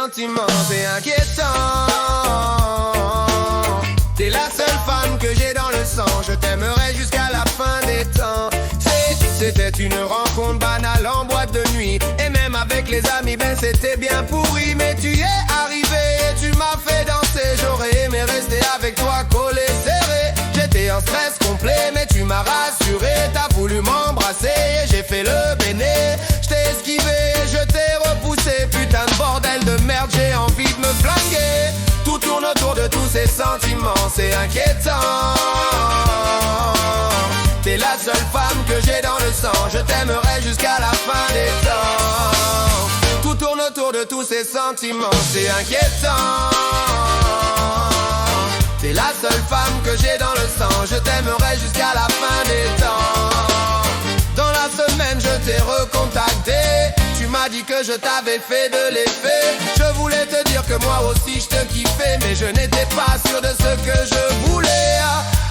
sentiments, c'est inquiétant. T'es la seule femme que j'ai dans le sang, je t'aimerai jusqu'à la fin des temps. C'était une rencontre banale en boîte de nuit, et même avec les amis, ben c'était bien pourri. Mais tu y es arrivé et tu m'as fait danser. J'aurais aimé rester avec toi collé serré. J'étais en stress complet, mais tu m'as rassuré. T'as voulu m'embrasser et j'ai fait le béné. Je t'ai esquivé et je t'ai repoussé. Putain de bordel de merde, j'ai envie de me flinguer. Tout tourne autour de tous ces sentiments, c'est inquiétant. T'es la seule femme que j'ai dans le sang, je t'aimerai jusqu'à la fin des temps. Tout tourne autour de tous ces sentiments, c'est inquiétant. T'es la seule femme que j'ai dans le sang, je t'aimerai jusqu'à la fin des temps. Dans la semaine je t'ai recontacté, tu m'as dit que je t'avais fait de l'effet. Je voulais te dire que moi aussi je te kiffais, mais je n'étais pas sûr de ce que je voulais.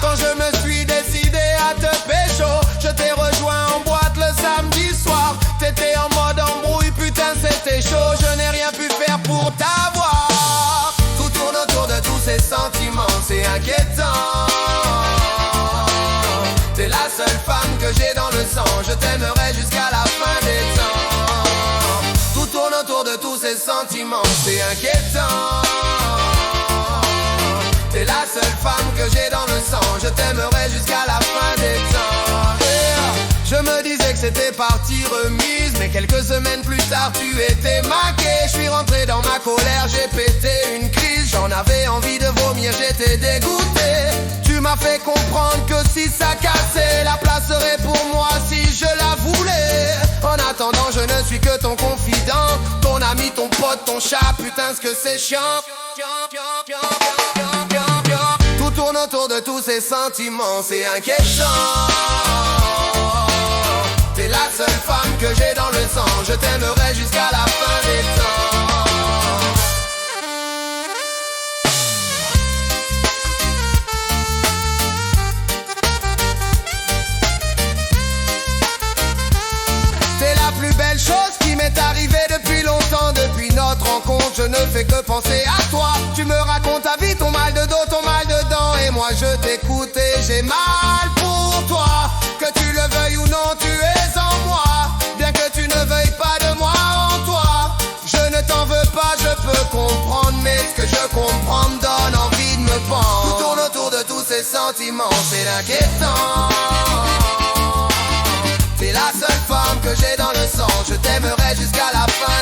Quand je me suis décidé à te pécho, je t'ai rejoint en boîte le samedi soir. T'étais en mode embrouille, putain c'était chaud. Je n'ai rien pu faire pour t'avoir. Tout tourne autour de tous ces sentiments, c'est inquiétant. T'es la seule femme que j'ai dans le sang, je t'aimerai jusqu'à la fin des temps. Tout tourne autour de tous ces sentiments, c'est inquiétant. T'es la seule femme que j'ai dans le sang, je t'aimerai jusqu'à la fin des temps. Je me disais que c'était partie remise, mais quelques semaines plus tard tu étais maquée. Je suis rentré dans ma colère, j'ai pété une crise. J'en avais envie de vomir, j'étais dégoûté. Tu m'as fait comprendre que si ça cassait, la place serait pour moi si je la voulais. En attendant je ne suis que ton confident, ton ami, ton pote, ton chat, putain ce que c'est chiant. Tout tourne autour de tous ces sentiments, c'est inquiétant. T'es la seule femme que j'ai dans le sang, je t'aimerai jusqu'à la fin des temps. C'est la plus belle chose qui m'est arrivée depuis longtemps. Depuis notre rencontre, je ne fais que penser à toi. Tu me racontes ta vie, ton mal de dos, ton mal de dents, et moi je t'écoute et j'ai mal pour toi. Que tu le veuilles ou non, tu es en moi. Bien que tu ne veuilles pas de moi en toi. Je ne t'en veux pas, je peux comprendre, mais ce que je comprends me donne envie de me pendre. Tout tourne autour de tous ces sentiments, c'est inquiétant. T'es la seule femme que j'ai dans le sang, je t'aimerai jusqu'à la fin